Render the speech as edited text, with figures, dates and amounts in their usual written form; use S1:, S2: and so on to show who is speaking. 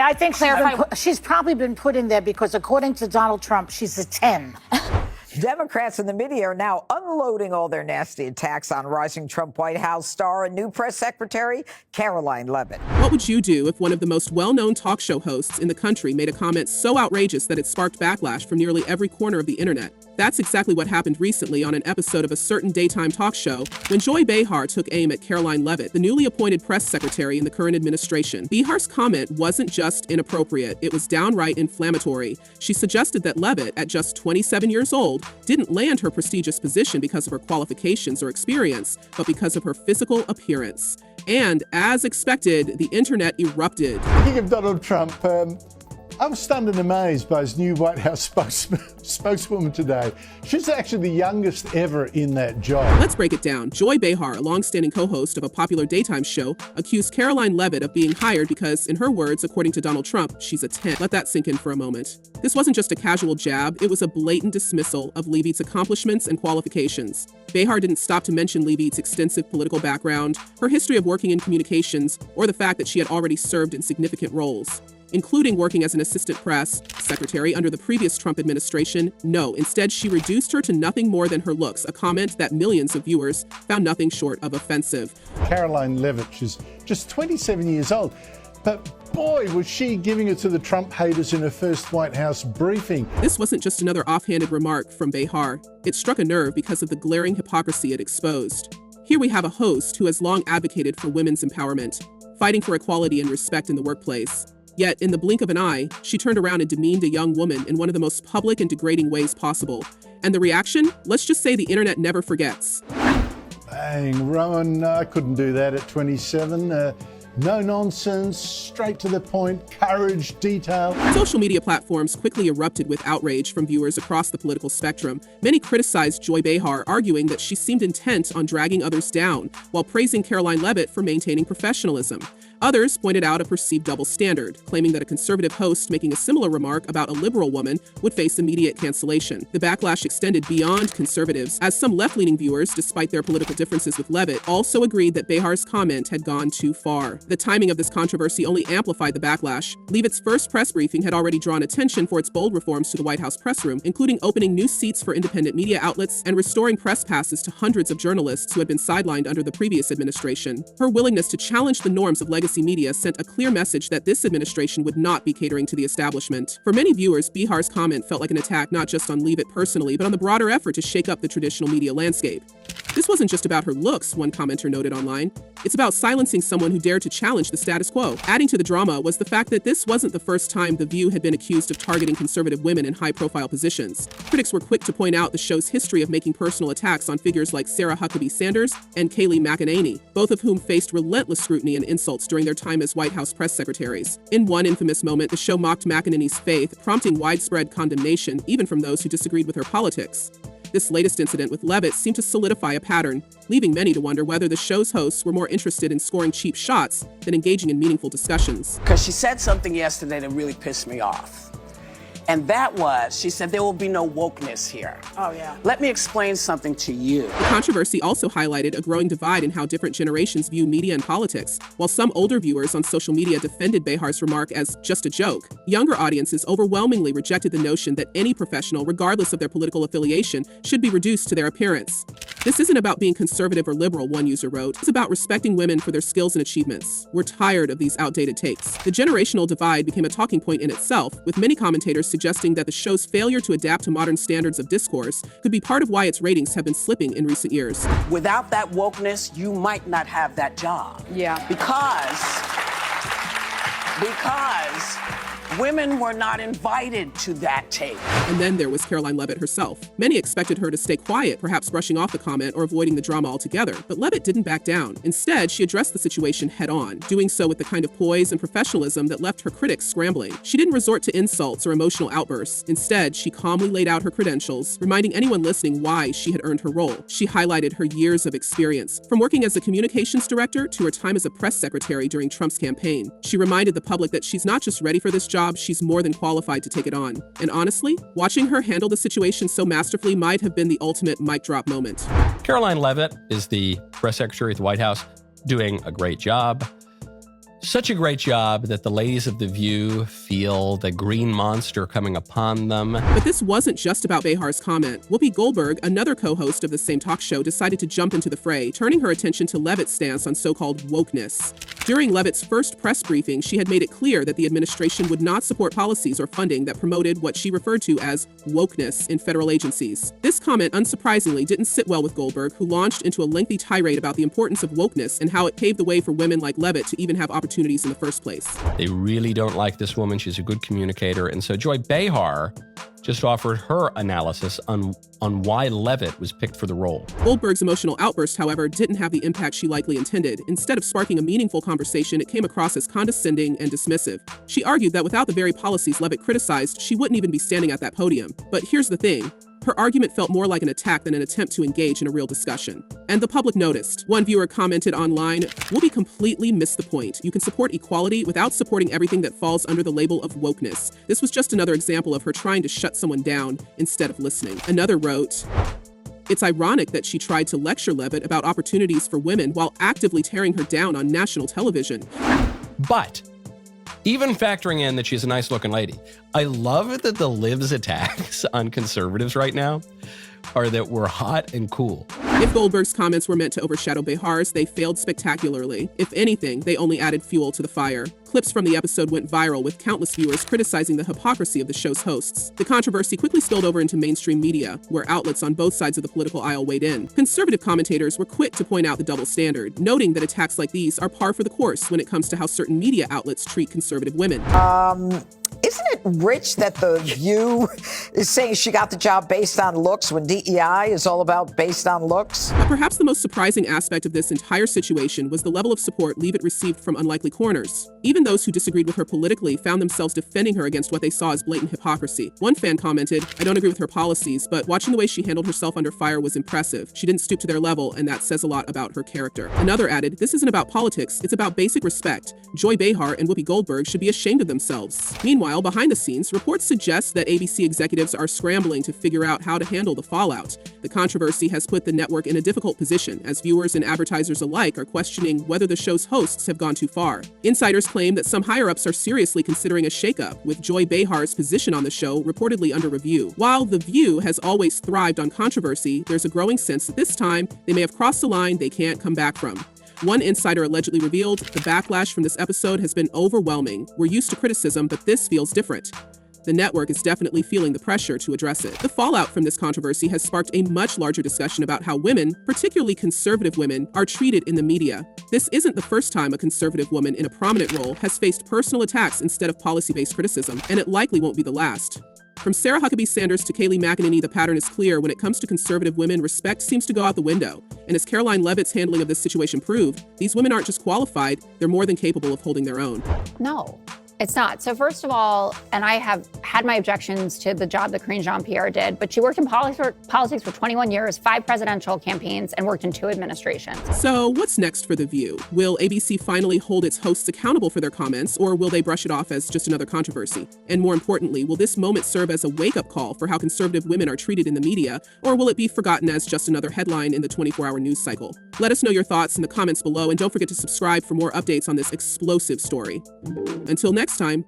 S1: I think she's probably been put in there because, according to Donald Trump, she's a 10.
S2: Democrats and the media are now unloading all their nasty attacks on rising Trump White House star and new press secretary, Karoline Leavitt.
S3: What would you do if one of the most well-known talk show hosts in the country made a comment so outrageous that it sparked backlash from nearly every corner of the internet? That's exactly what happened recently on an episode of a certain daytime talk show when Joy Behar took aim at Karoline Leavitt, the newly appointed press secretary in the current administration. Behar's comment wasn't just inappropriate, it was downright inflammatory. She suggested that Leavitt, at just 27 years old, didn't land her prestigious position because of her qualifications or experience, but because of her physical appearance. And, as expected, the internet erupted.
S4: Speaking of Donald Trump, I was stunned and amazed by his new White House spokeswoman today. She's actually the youngest ever in that job.
S3: Let's break it down. Joy Behar, a long-standing co-host of a popular daytime show, accused Karoline Leavitt of being hired because, in her words, according to Donald Trump, she's a 10. Let that sink in for a moment. This wasn't just a casual jab, it was a blatant dismissal of Leavitt's accomplishments and qualifications. Behar didn't stop to mention Leavitt's extensive political background, her history of working in communications, or the fact that she had already served in significant roles, including working as an assistant press secretary under the previous Trump administration. No, instead she reduced her to nothing more than her looks, a comment that millions of viewers found nothing short of offensive.
S4: Karoline Leavitt, she's just 27 years old, but boy, was she giving it to the Trump haters in her first White House briefing.
S3: This wasn't just another offhanded remark from Behar. It struck a nerve because of the glaring hypocrisy it exposed. Here we have a host who has long advocated for women's empowerment, fighting for equality and respect in the workplace. Yet, in the blink of an eye, she turned around and demeaned a young woman in one of the most public and degrading ways possible. And the reaction? Let's just say the internet never forgets.
S4: Bang, Rowan, I couldn't do that at 27. No nonsense, straight to the point, courage, detail.
S3: Social media platforms quickly erupted with outrage from viewers across the political spectrum. Many criticized Joy Behar, arguing that she seemed intent on dragging others down, while praising Karoline Leavitt for maintaining professionalism. Others pointed out a perceived double standard, claiming that a conservative host making a similar remark about a liberal woman would face immediate cancellation. The backlash extended beyond conservatives, as some left-leaning viewers, despite their political differences with Leavitt, also agreed that Behar's comment had gone too far. The timing of this controversy only amplified the backlash. Leavitt's first press briefing had already drawn attention for its bold reforms to the White House press room, including opening new seats for independent media outlets and restoring press passes to hundreds of journalists who had been sidelined under the previous administration. Her willingness to challenge the norms of legacy media sent a clear message that this administration would not be catering to the establishment. For many viewers, Behar's comment felt like an attack not just on Leavitt personally, but on the broader effort to shake up the traditional media landscape. This wasn't just about her looks, one commenter noted online. It's about silencing someone who dared to challenge the status quo. Adding to the drama was the fact that this wasn't the first time The View had been accused of targeting conservative women in high-profile positions. Critics were quick to point out the show's history of making personal attacks on figures like Sarah Huckabee Sanders and Kayleigh McEnany, both of whom faced relentless scrutiny and insults during their time as White House press secretaries. In one infamous moment, the show mocked McEnany's faith, prompting widespread condemnation, even from those who disagreed with her politics. This latest incident with Leavitt seemed to solidify a pattern, leaving many to wonder whether the show's hosts were more interested in scoring cheap shots than engaging in meaningful discussions.
S5: Because she said something yesterday that really pissed me off. And that was, she said, there will be no wokeness here.
S1: Oh, yeah.
S5: Let me explain something to you.
S3: The controversy also highlighted a growing divide in how different generations view media and politics. While some older viewers on social media defended Behar's remark as just a joke, younger audiences overwhelmingly rejected the notion that any professional, regardless of their political affiliation, should be reduced to their appearance. This isn't about being conservative or liberal, one user wrote. It's about respecting women for their skills and achievements. We're tired of these outdated takes. The generational divide became a talking point in itself, with many commentators suggesting that the show's failure to adapt to modern standards of discourse could be part of why its ratings have been slipping in recent years.
S5: Without that wokeness, you might not have that job.
S1: Yeah.
S5: Because women were not invited to that table.
S3: And then there was Karoline Leavitt herself. Many expected her to stay quiet, perhaps brushing off the comment or avoiding the drama altogether. But Leavitt didn't back down. Instead, she addressed the situation head-on, doing so with the kind of poise and professionalism that left her critics scrambling. She didn't resort to insults or emotional outbursts. Instead, she calmly laid out her credentials, reminding anyone listening why she had earned her role. She highlighted her years of experience, from working as a communications director to her time as a press secretary during Trump's campaign. She reminded the public that she's not just ready for this job, she's more than qualified to take it on. And honestly, watching her handle the situation so masterfully might have been the ultimate mic drop moment.
S6: Karoline Leavitt is the press secretary at the White House, doing a great job. Such a great job that the ladies of The View feel the green monster coming upon them.
S3: But this wasn't just about Behar's comment. Whoopi Goldberg, another co-host of the same talk show, decided to jump into the fray, turning her attention to Leavitt's stance on so-called wokeness. During Leavitt's first press briefing, she had made it clear that the administration would not support policies or funding that promoted what she referred to as wokeness in federal agencies. This comment, unsurprisingly, didn't sit well with Goldberg, who launched into a lengthy tirade about the importance of wokeness and how it paved the way for women like Leavitt to even have opportunities in the first place.
S6: They really don't like this woman. She's a good communicator. And so Joy Behar just offered her analysis on why Leavitt was picked for the role.
S3: Goldberg's emotional outburst, however, didn't have the impact she likely intended. Instead of sparking a meaningful conversation, it came across as condescending and dismissive. She argued that without the very policies Leavitt criticized, she wouldn't even be standing at that podium. But here's the thing. Her argument felt more like an attack than an attempt to engage in a real discussion. And the public noticed. One viewer commented online, "Whoopi completely missed the point. You can support equality without supporting everything that falls under the label of wokeness. This was just another example of her trying to shut someone down instead of listening." Another wrote, "It's ironic that she tried to lecture Leavitt about opportunities for women while actively tearing her down on national television."
S6: But even factoring in that she's a nice-looking lady, I love that the libs' attacks on conservatives right now are that we're hot and cool.
S3: If Goldberg's comments were meant to overshadow Behar's, they failed spectacularly. If anything, they only added fuel to the fire. Clips from the episode went viral, with countless viewers criticizing the hypocrisy of the show's hosts. The controversy quickly spilled over into mainstream media, where outlets on both sides of the political aisle weighed in. Conservative commentators were quick to point out the double standard, noting that attacks like these are par for the course when it comes to how certain media outlets treat conservative women.
S2: Isn't it rich that The View is saying she got the job based on looks when DEI is all about based on looks?
S3: But perhaps the most surprising aspect of this entire situation was the level of support Leavitt received from unlikely corners. Even those who disagreed with her politically found themselves defending her against what they saw as blatant hypocrisy. One fan commented, "I don't agree with her policies, but watching the way she handled herself under fire was impressive. She didn't stoop to their level, and that says a lot about her character." Another added, "This isn't about politics, it's about basic respect. Joy Behar and Whoopi Goldberg should be ashamed of themselves." Meanwhile, behind the scenes, reports suggest that ABC executives are scrambling to figure out how to handle the fallout. The controversy has put the network in a difficult position, as viewers and advertisers alike are questioning whether the show's hosts have gone too far. Insiders claim that some higher-ups are seriously considering a shakeup, with Joy Behar's position on the show reportedly under review. While The View has always thrived on controversy, there's a growing sense that this time they may have crossed the line they can't come back from. One insider allegedly revealed, "The backlash from this episode has been overwhelming. We're used to criticism, but this feels different." The network is definitely feeling the pressure to address it. The fallout from this controversy has sparked a much larger discussion about how women, particularly conservative women, are treated in the media. This isn't the first time a conservative woman in a prominent role has faced personal attacks instead of policy-based criticism, and it likely won't be the last. From Sarah Huckabee Sanders to Kayleigh McEnany, the pattern is clear. When it comes to conservative women, respect seems to go out the window. And as Karoline Leavitt's handling of this situation proved, these women aren't just qualified, they're more than capable of holding their own.
S7: No, it's not. So first of all, and I have had my objections to the job that Karine Jean-Pierre did, but she worked in politics for 21 years, 5 presidential campaigns, and worked in 2 administrations.
S3: So what's next for The View? Will ABC finally hold its hosts accountable for their comments, or will they brush it off as just another controversy? And more importantly, will this moment serve as a wake-up call for how conservative women are treated in the media, or will it be forgotten as just another headline in the 24-hour news cycle? Let us know your thoughts in the comments below, and don't forget to subscribe for more updates on this explosive story. Until next time,